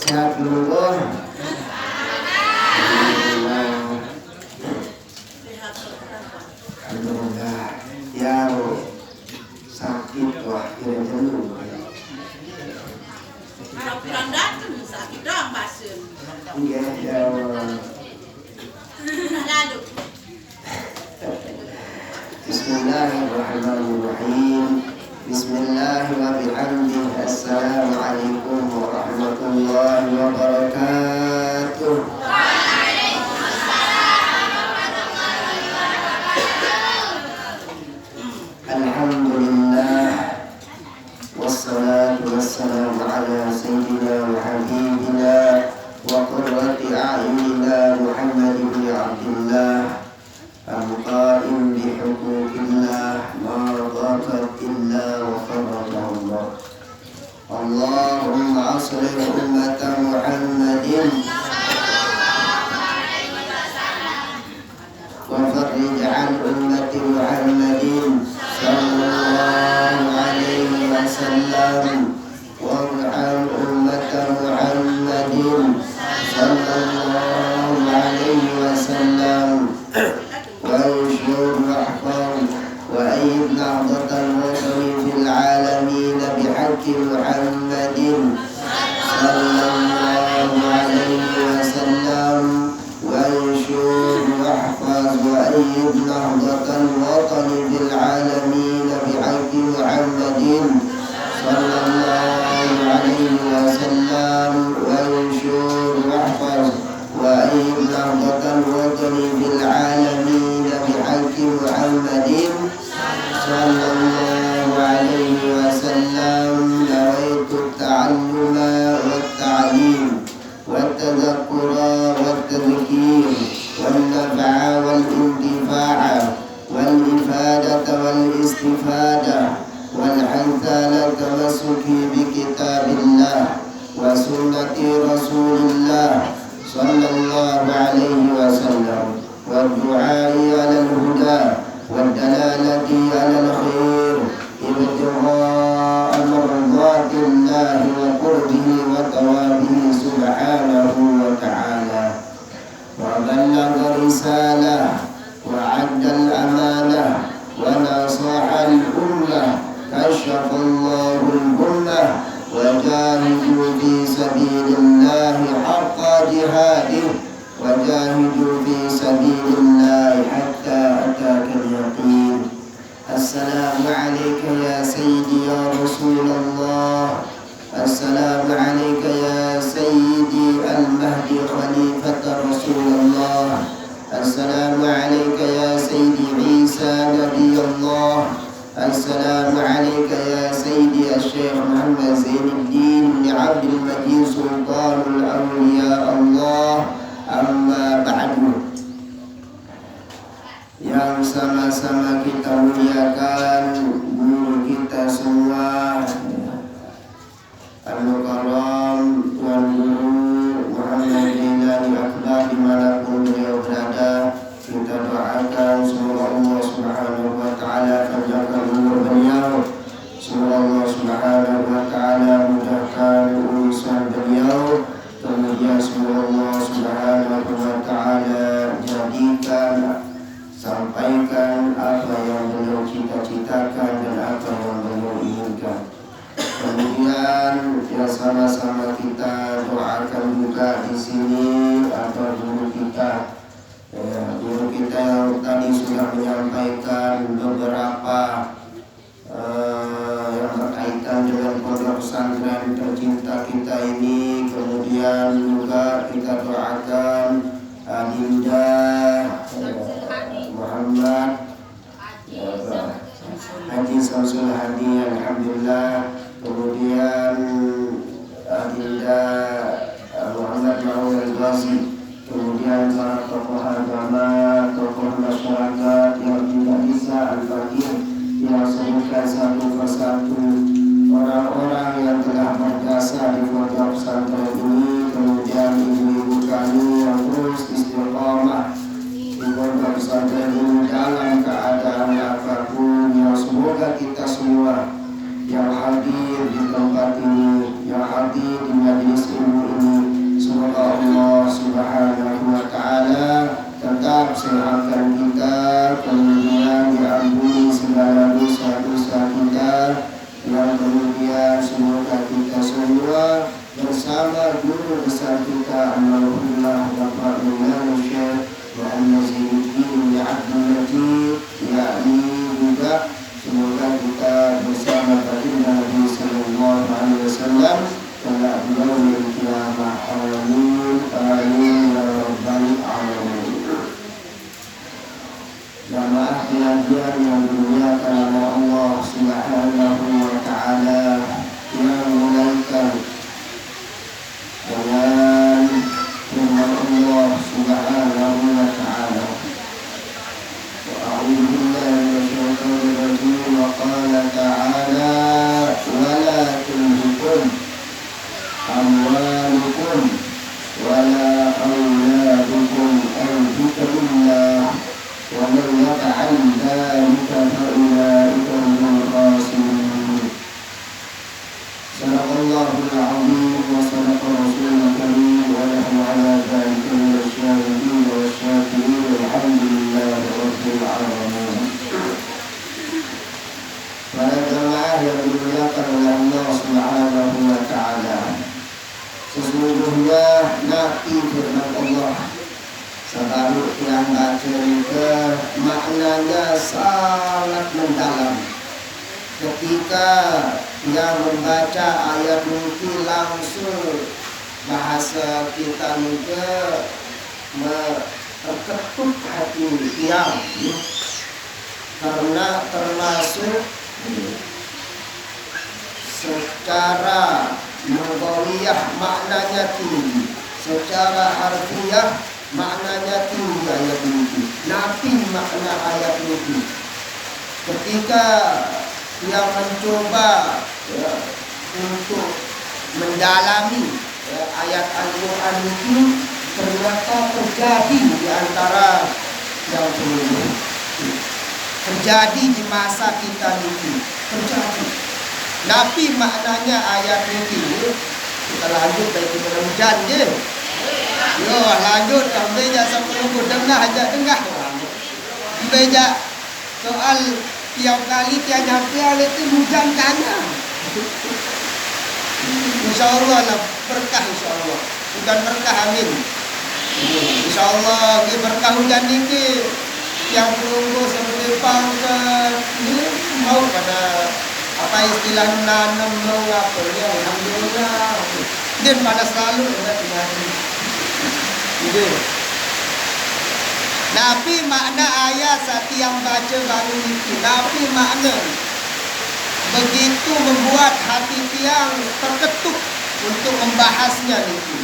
Sehat dulu. Alhamdulillah. Yang sakit wah kira-kira. Kalau pirang datang sakit dong basun. Iya, ya. Lalu. Bismillahirrahmanirrahim. Bismillahirrahmanirrahim. Assalamualaikum warahmatullahi wabarakatuh. Alhamdulillah. Wassalatu wassalamu ala sayyidina wa habibina wa qurrati a'yunina Muhammad ibn Abdullah al-qa'im bi huquqillah ma radaqat illa wa faradahu Allah. Allahumma aslih ummata Muhammadin wa farrij an ummati Muhammadin sallallahu alaihi wasallam warham ummata Muhammadin sallallahu alaihi wasallam وانشر واحفظ وأيد نهضة الوطن في العالمين بحق محمد صلى الله عليه وسلم وانشر واحفظ وأيد نهضة الوطن في العالمين بحق محمد صلى الله عليه وسلم وانشر واحفظ وأيد نهضة الوطن في العالمين بحق محمد صلى الله عليه وسلم. نويت التعلم والتعليم والتذكر والتذكير والنفع والانتفاع والإفادة والاستفادة والحث على التمسك بكتاب الله وسنة رسول الله صلى الله عليه وسلم والدعاء على الهدى والدلالة على الخير ابتغاء مرضات الله وقربه وثوابه سبحانه وتعالى. وبلغ الرسالة وعد الأمانة ونصح الأمة كشف الله الأمة وجاهدوا في سبيل الله حق جهاده وجاهدوا في سبيل الله حتى أتاك اليقين. السلام عليك يا سيدي يا رسول الله. السلام عليك يا سيدي المهدي خليفة رسول الله. السلام عليك يا سيدي عيسى نبي الله. السلام عليك يا سيدي الشيخ محمد زين الدين بن عبد المجيد سلطان الأولياء الله. Amma ba'du. Yang sama-sama kita muliakan guru kita semua Al-Mukarram Tuan Guru Muhammad Zainal Akbar dimanapun beliau berada. Kita doakan semoga Allah Subhanahu wa ta'ala panjangkan umur beliau. Semoga Allah Subhanahu wa ta'ala mudahkan urusan beliau. Kemudian semoga Allah Subhanahu wa ta'ala jadikan, sampaikan apa yang beliau cita-citakan dan apa yang beliau inginkan. Kemudian ya sama-sama kita doakan juga di sini agar guru kita yang tadi sudah menyampaikan beberapa yang berkaitan dengan pondok pesantren tercinta kita ini. Kemudian juga kita doakan Adinda Muhammad Haji Samsul Hadi, alhamdulillah. Kemudian Adinda Muhammad Ma'ul Al-Ghazi. Kemudian para tokoh agama, tokoh masyarakat yang juga bisa al-fakir yang sebutkan satu persatu orang-orang yang telah berjasa di pondok pesantren ini. Kemudian ibu-ibu kami yang terus istiqamah di pondok pesantren ini dalam keadaan apapun pengajian yang dimuliakan oleh Allah Subhanahu wa Ta'ala, yang mulaikan dengan firman Allah Subhanahu wa Ta'ala, wa a'udzu billahi minasyaitonir rajim, wa qala ta'ala wa la tulhikum amwalukum wa la auladukum an dzikrillah wa man yaf'al dzalika fa ulaika humul khasirun. Sadaqallahul azim wa sadaqa rasulul karim wa nahnu ala dzalika minasyahidin wa syakirin walhamdulillahi rabbil alamin. Para jemaah yang dimuliakan oleh Allah Subhanahu wa Ta'ala, sesungguhnya Nabi firman Allah separuh yang baca ke maknanya sangat mendalam. Ketika yang membaca ayat ini langsung bahasa kita juga terketuk hati tiang, karena termasuk secara lughawiyah maknanya tinggi, secara harfiah maknanya tinggi ayat ini. Nabi makna ayat ini ketika yang mencoba untuk mendalami ayat Al-Quran itu, ternyata terjadi di antara yang dulu, terjadi di masa kita ini, terjadi. Nabi maknanya ayat ini. Kita lanjut dari kita hujan je. Yo lanjut sampai je sampai dengar aja dengar. Beja soal tiap kali tiap nyampe itu hujan tanya. Insyaallah lah berkah, insyaallah. Bukan berkah, amin. Insyaallah berkah hujan ini yang perlu seperti pangkat mau pada apa istilah nanam mau apa ya, alhamdulillah. Dan pada selalu ada ini. Nabi makna ayat saat yang baca baru itu. Nabi makna begitu membuat hati tiang terketuk untuk membahasnya itu.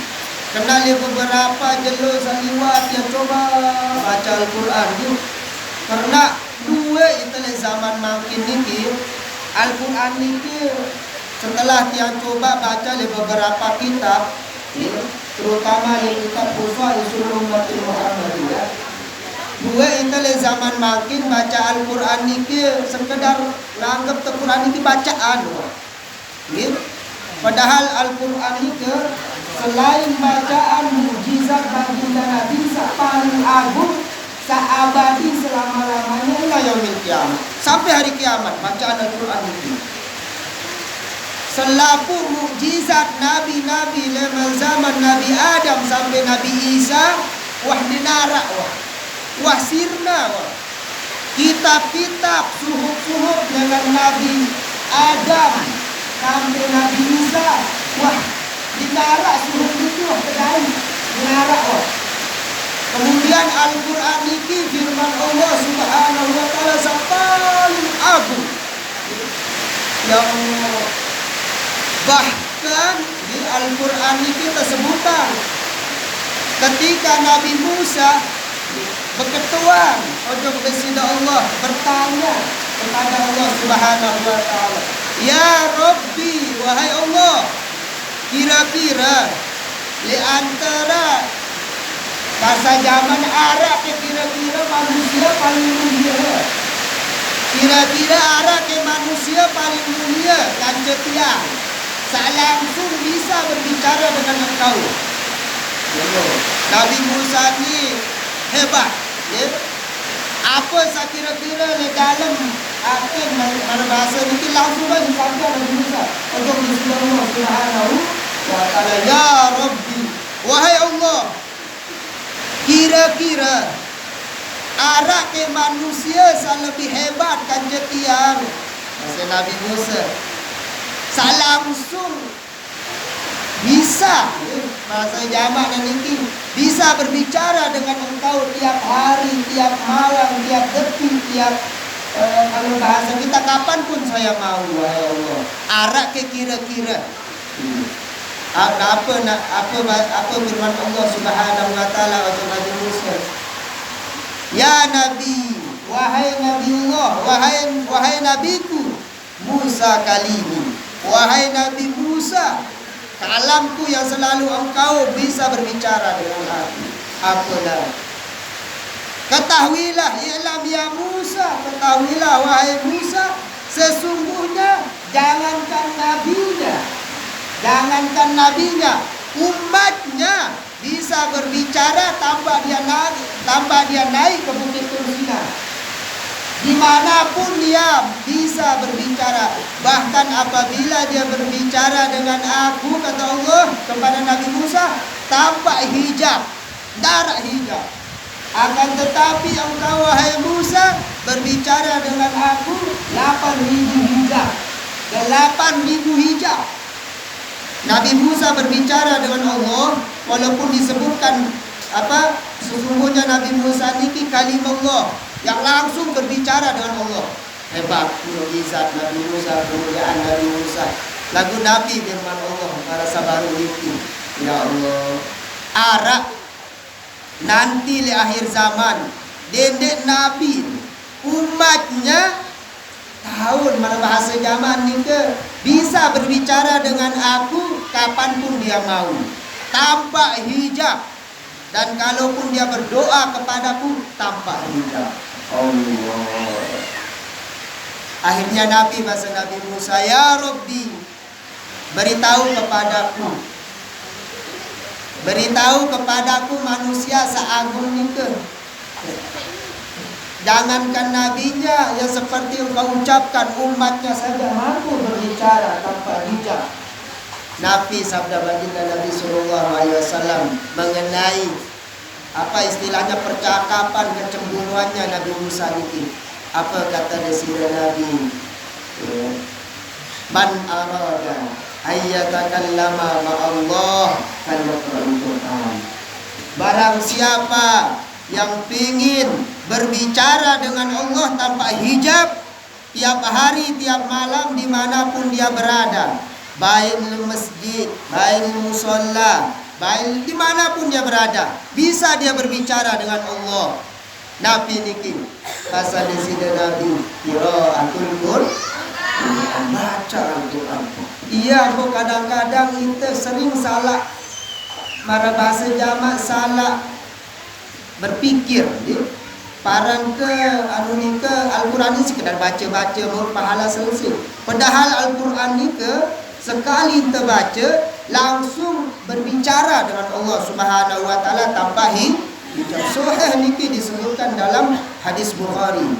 Kenali beberapa jelur saliwat yang coba baca Al-Quran itu. Karena dua itu zaman makin ini Al-Quran ini setelah tiang coba baca di beberapa kitab, terutama di kitab Fusa Usul Umat Muhammadiyah, dua itu zaman makin baca Al-Quran ini sekedar nanggap Al-Quran ini bacaan. Padahal Al-Quran itu selain bacaan mukjizat baginda Nabi paling agung, seabadi selama-lamanya ila yaumil kiamat, sampai hari kiamat bacaan Al-Quran itu. Selaku mukjizat nabi-nabi dari zaman Nabi Adam sampai Nabi Isa, wah dinara wah sirna wah. Kitab-kitab suhuf-suhuf dengan Nabi Adam sampai Nabi Isa, wah dinara suhuf itu kedai dinara wah. Kemudian Al-Quran ini firman Allah Subhanahu wa Ta'ala paling agung. Ya Allah, bahkan di Al-Quran ini tersebutkan ketika Nabi Musa berketuan untuk bersida Allah bertanya kepada Allah Subhanahu wa Ta'ala, ya Rabbi, wahai Allah, kira-kira di antara masa zaman Arab kira-kira manusia paling mulia, kira-kira Arab manusia paling mulia dan setia, saya langsung bisa berbicara dengan engkau. Nabi Musa ini hebat, ya? Apa saya kira-kira di dalam akan mana bahasa ini langsung aja sampai Nabi Musa untuk disebut Allah Subhanahu wa Ta'ala, ya Rabbi, wahai Allah, kira-kira arak ke manusia lebih hebat kan jetiang Nabi Musa. Saya langsung bisa bahasa jamak dan ini bisa berbicara dengan engkau tiap hari, tiap malam, tiap detik, tiap kalau bahasa kita kapanpun saya mau, wahai Allah. Arak ke kira-kira. Apa firman Allah Subhanahu wa taala untuk Nabi Musa? Ya Nabi, wahai Nabiullah, wahai nabiku Musa kalimi. Wahai Nabi Musa, kalamku yang selalu engkau bisa berbicara dengan aku. Apalah. Ketahuilah, i'lam ya Musa, ketahuilah wahai Musa, sesungguhnya jangankan nabinya, umatnya bisa berbicara tanpa dia naik ke bukit Tursina. Dimanapun dia bisa berbicara. Bahkan apabila dia berbicara dengan aku, kata Allah kepada Nabi Musa, tanpa hijab, darak hijab. Akan tetapi engkau wahai Musa berbicara dengan aku 8.000 hijab. 8.000 hijab. Nabi Musa berbicara dengan Allah, walaupun disebutkan sesungguhnya Nabi Musa ini kalimullah yang langsung berbicara dengan Allah. Hebat mukjizat Nabi Musa, kemuliaan Nabi Musa. Lagu Nabi firman Allah para sabaru itu. Ya Allah, arak nanti di akhir zaman dendek Nabi umatnya tahun mana bahasa zaman ni ke bisa berbicara dengan aku kapanpun dia mau tanpa hijab, dan kalaupun dia berdoa kepadaku tanpa hijab. Allah. Akhirnya Nabi bahasa Nabi Musa, ya Rabbi, beritahu kepadaku manusia seagung itu. Jangankan nabinya yang seperti engkau ucapkan, umatnya saja mampu berbicara tanpa hijab. Nabi sabda baginda Nabi sallallahu alaihi wasallam mengenai apa istilahnya percakapan kecemburuannya Nabi Musa ini. Apa kata desira Nabi? Man arada ayyatakallama ma'allah kalaqul Quran. Barang siapa yang ingin berbicara dengan Allah tanpa hijab tiap hari, tiap malam, dimanapun dia berada, baik di masjid, baik di musola, baik dimanapun dia berada, bisa dia berbicara dengan Allah. Nabi niki pasal di sini Nabi qiraatul Quran, baca Al-Quran. Iya, bu kadang-kadang kita sering salah, mara bahasa jamak salah berpikir. Parang ke Al-Quran ini sekedar baca-baca mau pahala selesai. Padahal Al-Quran ini sekali kita baca langsung berbicara dengan Allah Subhanahu wa taala tanpa hijab. Sahih niki disebutkan dalam hadis Bukhari.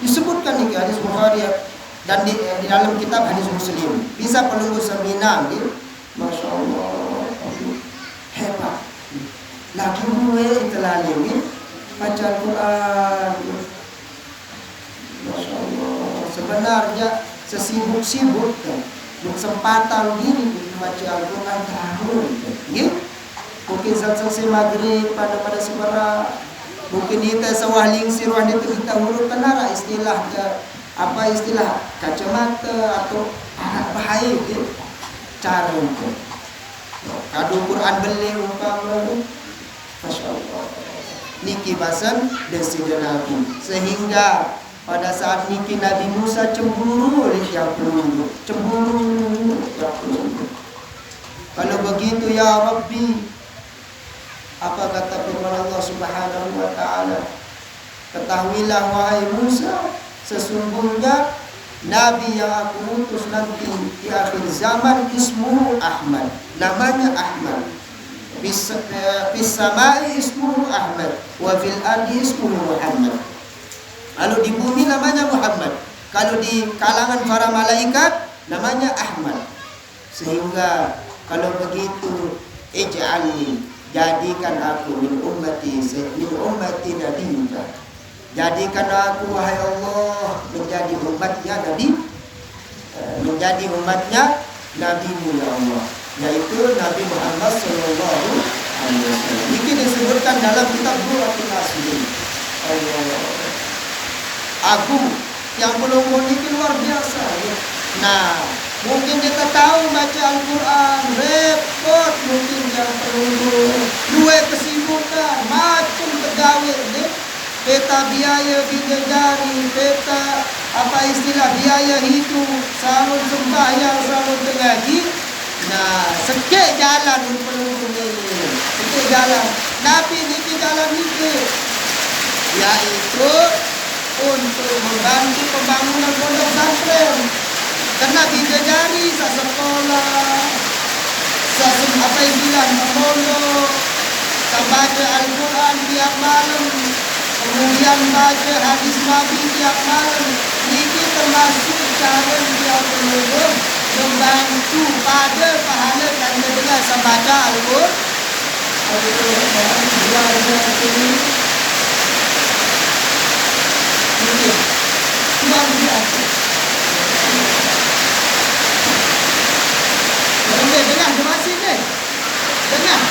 Disebutkan niki hadis Bukhari dan di dalam kitab hadis Muslim. Bisa perlu seminar gitu. Masya Allah. Hebat. Lagi gue itulah ini baca Al-Quran. Masya Allah. Sebenarnya sesibuk-sibuk kesempatan gini baca Al-Quran tahun gitu. Mungkin selesai maghrib pada seberang, mungkin kita sawah lingsir wah itu kita huruf kenara istilah kacamata atau anak bahaya gitu. Cara itu kadu Quran beli umpama. Masya Allah. Niki basan desida Nabi, sehingga pada saat niki Nabi Musa cemburu yang peluru. Kalau begitu ya Rabbi, apa kata firman Allah Subhanahu wa taala? Ketahuilah wahai Musa, sesungguhnya Nabi yang aku utus nanti di akhir zaman ismuhu Ahmad, namanya Ahmad. Fis samai ismuhu Ahmad wa fil ardi ismuhu Muhammad. Kalau di bumi namanya Muhammad, kalau di kalangan para malaikat namanya Ahmad. Sehingga kalau begitu ij'alni, jadikan aku min ummati Nabi Musa. Jadikan aku wahai Allah menjadi umatnya Nabi, menjadi umatnya Nabi-Mu ya Allah. yaitu Nabi Muhammad sallallahu alaihi wasallam. Ini disebutkan dalam kitab Durratul Nasihin. Allah agung yang pelunggu ini luar biasa ya. Nah, mungkin kita tahu baca Al-Quran repot, mungkin yang pelunggu dua kesibukan macam pegawai ni, peta biaya bidadari, peta apa istilah biaya hidup, salon sembahyang, salon mengaji. Nah, sikit jalan pelunggu ni, sikit jalan. Nabi ni jalan ini, yaitu untuk membantu pembangunan pondok pesantren. Karena bidadari sa sekolah, sa apa istilah pondok, sa baca Al-Quran tiap malam, kemudian baca hadis Nabi tiap malam. Ini termasuk cara dia menolong, membantu pada pahala dan dengan sa baca Al-Quran. Luar biasa. Dengar masih ni. Dengar.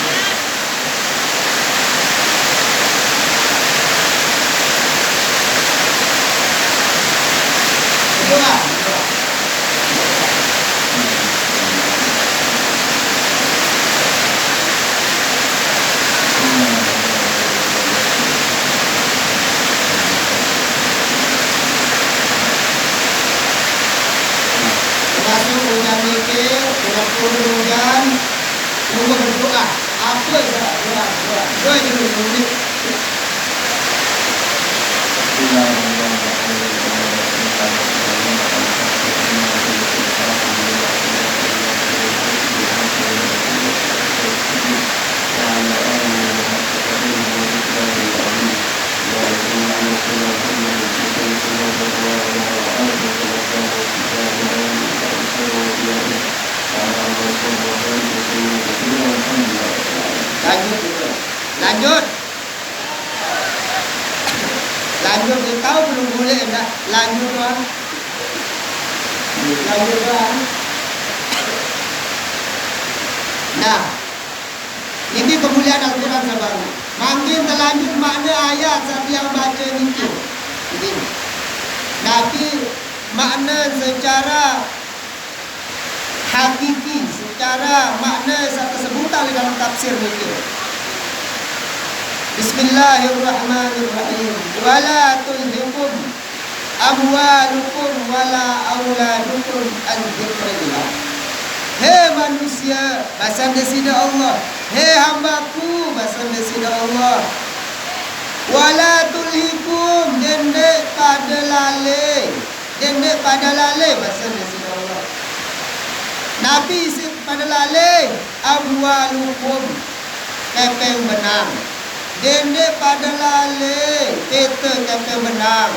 Doa. Kemudian tunggu berdoa. Apa doa dulu. Lanjut dia tahu belum boleh dah. Lanjut doang. Lanjut doang. Nah, ini kemuliaan Al-Quran sahabat. Makin terlanjut makna ayat sahabat yang baca itu. Ini. Tapi makna secara hakiki, secara makna satu sebutan dalam tafsir itu. Bismillahirrahmanirrahim. Wala tulhikum amwalukum wala auladukum an dzikrillah. Hei manusia, bahasa desida Allah. Hei hambaku, bahasa desida Allah. Wala tulhikum, dendek pada lalai. Dendek pada lalai, bahasa desida Allah. Nabi pada lalai. Amwalukum, kepeng benang. Dendek pada lalai, kita kata menang.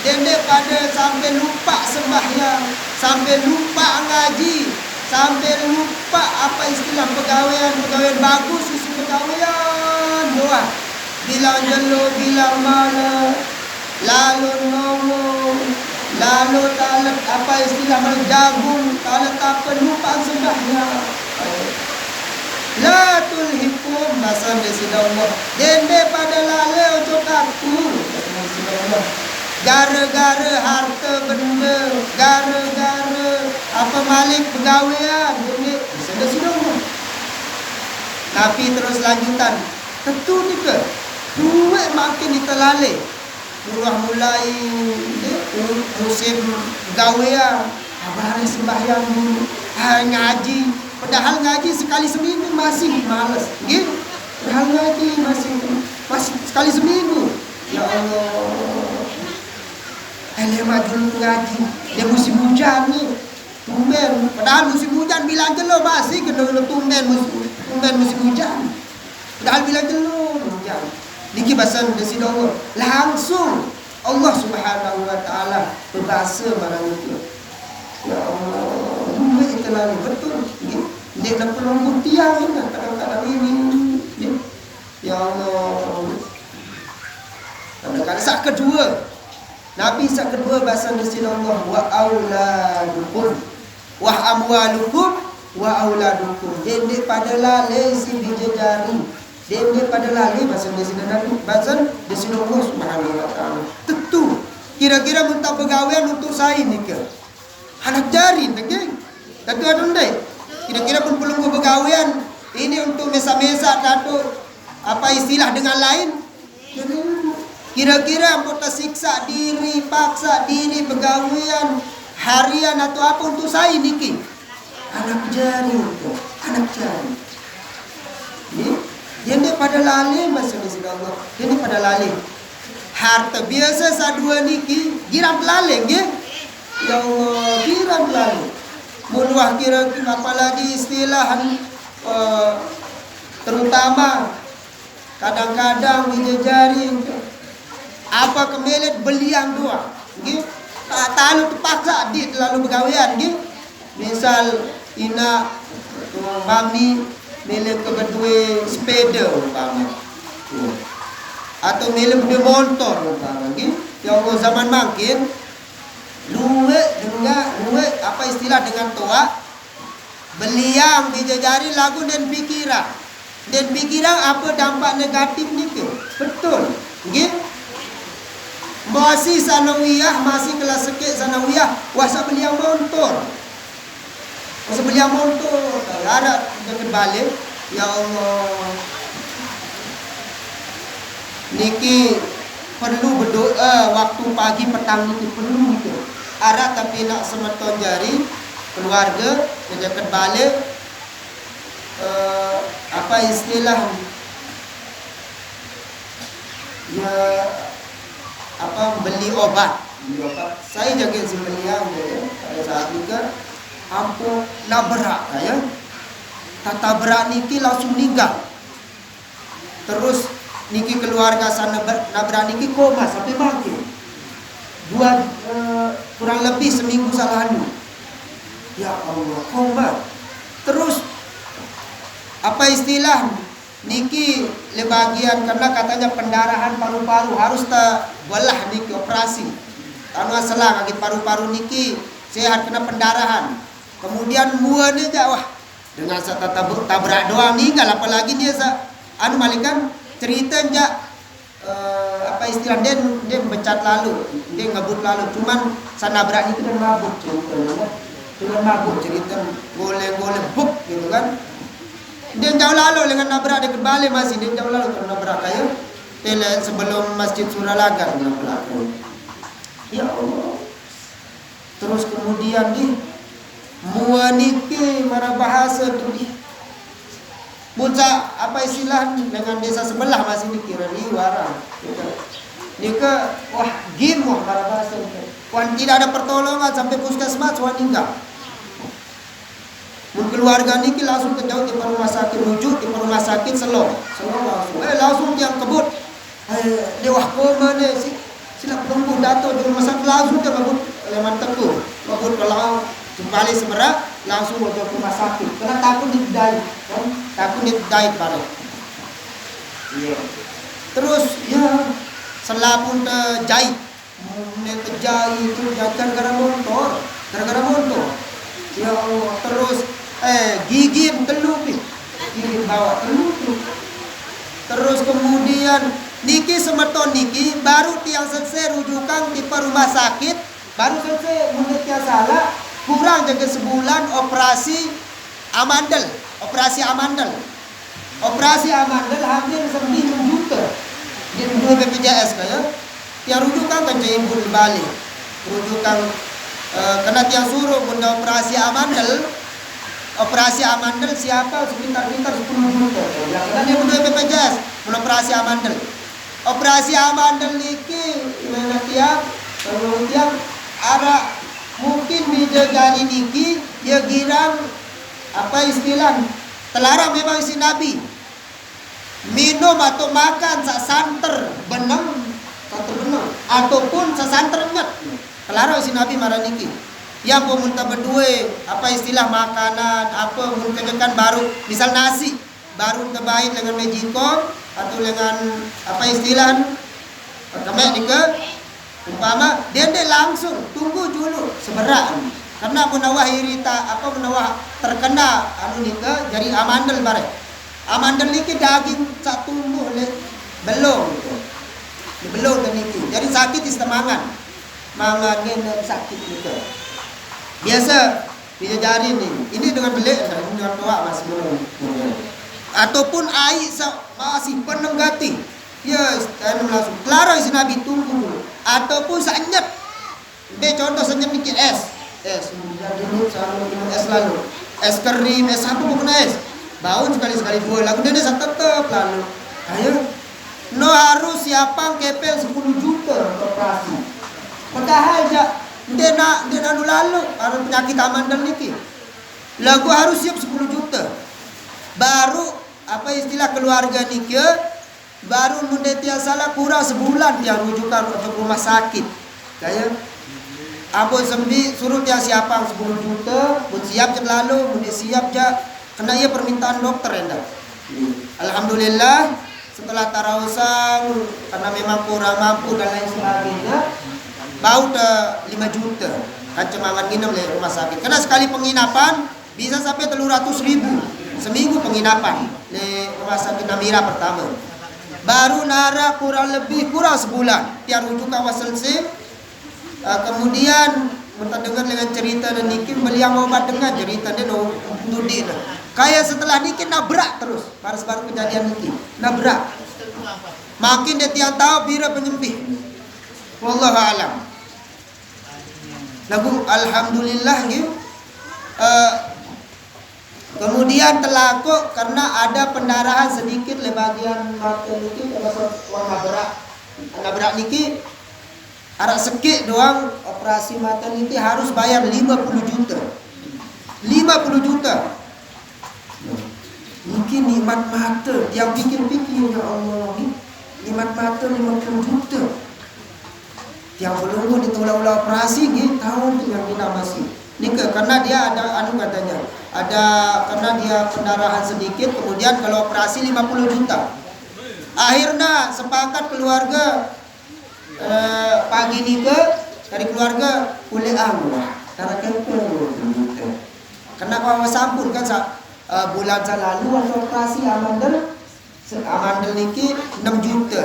Dendek pada sampai lupa sembahyang, sampai lupa ngaji, sampai lupa apa istilah pegawaian bagus, susu pegawaian doa. Bilang jelo, bilang mana, lalu ngomong, lalu talat apa istilah jagung, talat apa lupa sembahyang. La tulhikum bahasa desida Allah. Dende pada lalai ojo kaku. Gara-gara harta benda, gara-gara apa malik pegawaian, dende bahasa desida Allah. Tapi terus lanjutan. Tentu juga duit makin diterlalai. Murah mulai musim pegawaian, abang sembahyang dulu, ngaji. Padahal ngaji sekali seminggu masih malas. Gitu. Padahal ngaji masih sekali seminggu. Ya Allah. Elemat dulu ngaji. Dia musim hujan ni. Tumben. Padahal musim hujan bilang jelo masih kena tumben musim hujan. Padahal bilang jelo hujan. Niki bahasa desida Allah. Langsung Allah Subhanahu wa taala berbahasa barang itu. Ya Allah. Duit terlalu betul. Dia nak pelonggur tiang kadang-kadang ini. Ya Allah. Kadang-kadang saat kedua, Nabi saat kedua bahasa desida Allah wa auladukum wa amwalukum wa auladukum. Dende pada lale si bidadari. Dende pada lale bahasa Indonesia dan bahasa Indonesia Allah Subhanahu wa taala. Tentu kira-kira minta pegawaian untuk saya ni ke? Anak jari tak? Tentu ada ndai. Kira-kira pun perlu pegawaian ini untuk mesa-mesa atau apa istilah dengan lain. Kira-kira mau tersiksa diri, paksa diri, pegawaian harian atau apa untuk saya niki. Anak jari untuk anak jari. Ini pada lali masih Allah. Ini pada lali. Harta biasa sadua niki giram lali, nggih. Ya Allah, giram lali. Mudah kira-kira apalagi istilahan terutama kadang-kadang dijajari apa kemelet beliang dua, gitu. Tak tahu terpaksa di lalu pegawaian, gitu. Misal ina mami melek kedua sepeda umpama, atau melek kedua motor umpama, gitu. Ya Allah zaman makin luwe apa istilah dengan tua beliang dijajari lagu dan pikiran apa dampak negatif ni ke? Betul, gitu. Masih sanawiyah, masih kelas sekit sanawiyah, wasa beliau motor. Wasa beliau motor. Ada dekat balik, ya Allah. Niki perlu berdoa waktu pagi petang itu perlu gitu. Ada tapi nak semeton jari keluarga dekat balik apa istilah ya apa beli obat. Saya jaga si beliau pada saat itu ampun nabrak ya. Tabrak niki langsung meninggal. Terus niki keluarga sana nabrak niki koma sampai mati. Kurang lebih seminggu salahnya. Ya Allah, koma. Terus apa istilah niki lebagian karena katanya pendarahan paru-paru harus belah niki operasi. Anu selang lagi paru-paru niki sehat kena pendarahan. Kemudian muanya wah dengan tabrak doang ninggal apalagi dia anu malikan cerita apa istilah dia becat lalu, dia ngebut lalu cuman sanabrak itu dan mabuk ceritanya. Dengan mabuk cerita goleng-goleng buk gitu kan. Dia jauh lalu dengan nabrak dia kembali masih dia jauh lalu dengan nabrak kayu sebelum Masjid Suralaga nabrak. Ya Allah. Terus kemudian di muaniki marah bahasa tu di Musa apa istilah dengan desa sebelah masih dikira liwara. Nika wah gim wah marah bahasa. Wah tidak ada pertolongan sampai puskesmas wah tinggal. Keluarga niki langsung ke jauh di rumah sakit rujuk di rumah sakit selong langsung yang kebut dewah koma ne sila perempuan dato di rumah sakit langsung ke kebut leman teku kebut kalau kembali semerak langsung ke rumah sakit karena takut didai kan takut didai bareng terus ya selapun terjahit itu gara-gara motor ya Allah terus gigi teluk gigi bawa teluk terus kemudian niki semeton niki baru tiang selesai rujukan di rumah sakit baru selesai menurutnya salah kurang jaga sebulan operasi amandel hampir 9 juta di dua BPJS kayak tiang rujukan kan jadi ibu balik rujukan kena tiang suruh bunda operasi amandel siapa sebentar-bentar 10 juta. Ya, karena dia benda BPJS, operasi amandel niki tiap ada mungkin bija jari niki dia girang apa istilah telarang memang si Nabi minum atau makan santer benang ataupun sasanter nyet telarang si Nabi marah niki. Yang pemunta berdua apa istilah makanan apa mungkin baru misal nasi baru terbaik dengan magicom atau dengan apa istilah kemek nika umpama dia langsung tunggu dulu seberak Karena menawah terkena jadi amandel bare. Amandel niki daging sak tumbuh belum gitu. Belum niki. Jadi sakit istemangan. Mangan sakit gitu. Biasa dijajarin nih. Ini dengan belik dengan tua masih belum. Ataupun air masih penenggati. Ya, langsung kelara isi Nabi tunggu dulu. Ataupun senyap. Contoh senyap niki es dulu sama es lalu. Es krim, es apa pun es. Bau sekali dua lagu dia tetap lalu. Ayo. No harus siapa kepeng 10 juta operasi. Padahal aja dia lalu ada penyakit amandel niki. Lagu harus siap 10 juta. Baru apa istilah keluarga niki baru mendetia salah kurang sebulan dia rujukan untuk rumah sakit. Kayak abon sembi suruh dia siapa 10 juta, pun siap je lalu, pun dia siap je kena ia permintaan dokter endah. Alhamdulillah setelah tarawsang karena memang kurang mampu dan lain sebagainya, bau ke 5 juta kan cemangan nginep di rumah sakit. Karena sekali penginapan bisa sampai 300.000 seminggu penginapan di rumah sakit Namira pertama. Baru nara kurang sebulan tiar rujukan selesai. Kemudian kita dengar dengan cerita dan niki beliau obat dengan cerita dia nudi. Kayak setelah niki nabrak terus. Baru kejadian niki nabrak. Makin dia tiang tahu bira penyempih. Wallahu alam. Lagu alhamdulillah gitu. Kemudian terlaku karena ada pendarahan sedikit di bagian mata niki nabrak niki arak sekik doang operasi mata niki harus bayar 50 juta. 50 juta. Niki nikmat mata yang pikir-pikir ya Allah ni nikmat mata 50 juta. Yang belum ditolak operasi gitu tahun yang kita masih. Nika karena dia ada katanya ada karena dia pendarahan sedikit kemudian kalau operasi 50 juta. Akhirnya sepakat keluarga pagi nika dari keluarga boleh karena kenapa sampun kan bulan lalu waktu operasi amandel niki 6 juta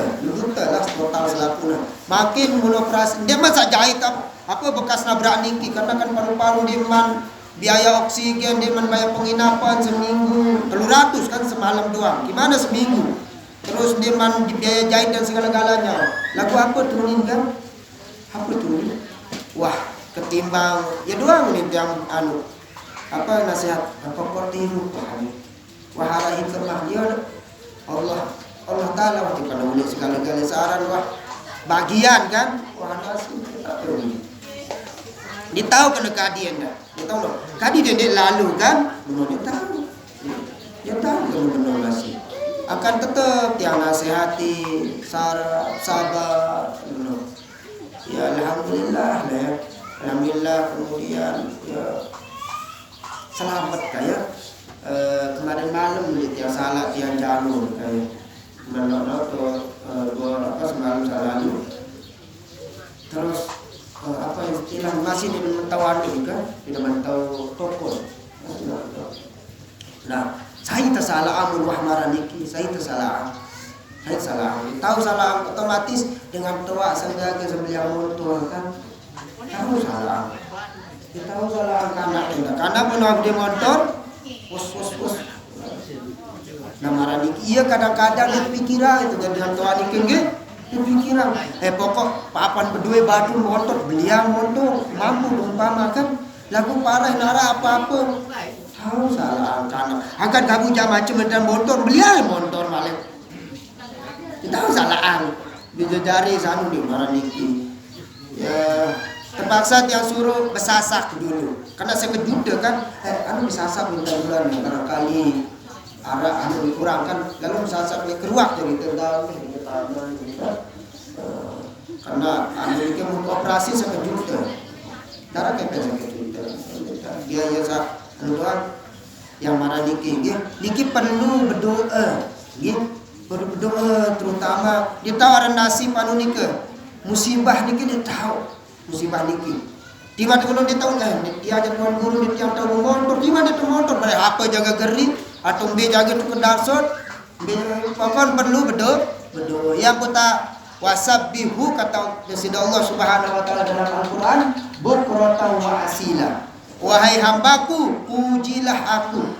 lah total selapuna. Makin operasi dia masa jahit apa bekas nabrak niki karena kan paru-paru dia man biaya oksigen dia man bayar penginapan seminggu 300 kan semalam doang. Gimana seminggu? Terus dia man biaya jahit dan segala-galanya. Lagu apa turunin kan? Apa turunin? Wah, ketimbang ya doang nih yang apa nasihat apa kortiru wah harahin kemah dia Allah Ta'ala waktu pada boleh segala-galanya saran wah bagian kan wah nasi dia tahu kena kadi anda dia tahu loh kadi dia lalu kan dia tahu kena benar nasi akan tetap yang nasihati sabar ya alhamdulillah kemudian ya selamat kayak kemarin malam tiang salat tiang jalur kayak semalam lalu terus apa istilah masih di mentauan kan tidak mentau toko. Nah saya tersalah amul wahmara niki saya salah tahu salah otomatis dengan tua sengaja sebelum motor kan tahu salah karena pun abdi motor pus nah marah niki iya kadang-kadang dia pikiran itu dengan tua niki dia pikiran pokok papan berdua batu motor beliau motor mampu umpama kan lagu parah nara apa-apa tahu salah karena akan kamu jam macam dan motor beliau motor malah tahu salah bisa cari sanu di marah niki ya terpaksa yang suruh besasak dulu karena saya kejuda kan besasak minta bulan barangkali arah kurang kan lalu besasak keruak dari tendang karena ini mau operasi sekejuda darah kayak sekejuda dia ya keluar yang marah niki perlu berdoa berdoa terutama dia tahu ada nasib anu niki musibah niki dia tahu musibah niki Tiba tiba dia tahu dia aja tuan guru dia yang tahu motor, di mana tu motor? Pada apa jaga geri atau be jaga tu kendarsot, be apa perlu bedo. Yang kata wasabbihu kata Allah Subhanahu wa taala dalam Al-Qur'an, bukratan wa asila. Wahai hambaku, pujilah aku.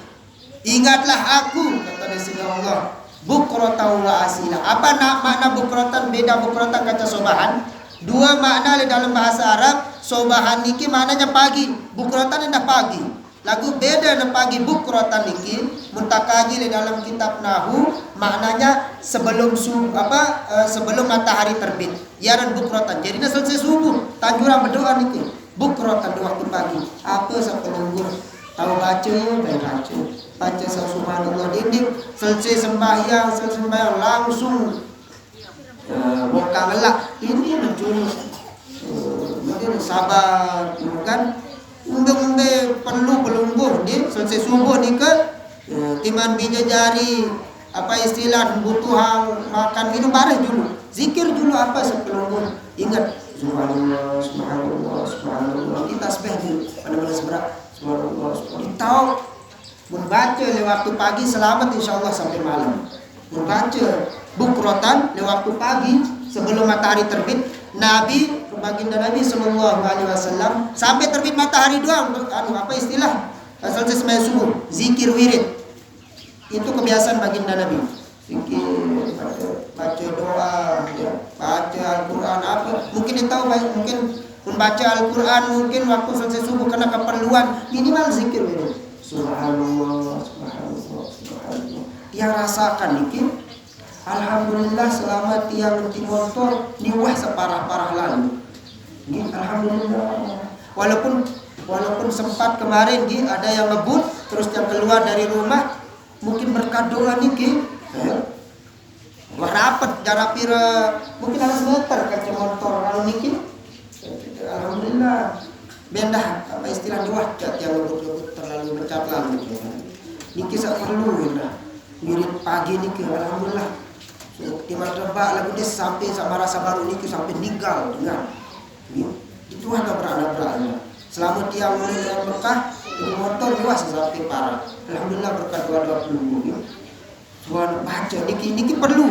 Ingatlah aku kata Allah. Bukratan wa asila. Apa makna bukratan? Beda bukratan kata sobahan. Dua makna dalam bahasa Arab. Sobahan niki maknanya pagi, bukratan dah pagi. Lagu beda na pagi bukratan niki muntakaji dalam kitab Nahu maknanya sebelum sebelum matahari terbit. Ya dan bukratan. Jadi selesai subuh, tanjurang berdoa niki. Bukratan di waktu pagi. Apa sampai lembur? Tahu baca baik baca subhanallah dinding selesai sembahyang langsung buka ngelak ini mencuri mungkin sabar kan umbe perlu pelungguh dia selesai subuh ni ke timan bija jari apa istilah butuh makan minum bareng dulu zikir dulu apa sepelungguh ingat subhanallah kita tasbih dulu pada seberat subhanallah tahu membaca lewat waktu pagi selamat insyaallah sampai malam membaca bukratan lewat waktu pagi sebelum matahari terbit Nabi baginda Nabi sallallahu alaihi wasallam sampai terbit matahari doang apa istilah selesai sembahyang subuh zikir wirid itu kebiasaan baginda Nabi zikir baca doa ya, baca Al-Qur'an apa mungkin dia tahu mungkin membaca Al-Qur'an mungkin waktu selesai subuh karena keperluan minimal zikir wirid subhanallah dia rasakan dikit. Alhamdulillah selamat tiang motor niwah separah-parah lalu. Alhamdulillah. Walaupun sempat kemarin ada yang ngebut terus yang keluar dari rumah mungkin berkat doa niki. Wah rapat jarak pira mungkin 100 meter kaca motor lalu niki. Alhamdulillah. Benda apa istilah niwah yang ngebut terlalu mencat lalu. Niki sak perlu mirip pagi niki alhamdulillah. Di rebak lagu dia sampai sama rasa baru ni sampai meninggal dengan itu ada berat-beratnya. Selama dia mulai dengan Mekah di motor luas sampai parah. Alhamdulillah berkat doa-doa dulu. Tuhan baca niki perlu.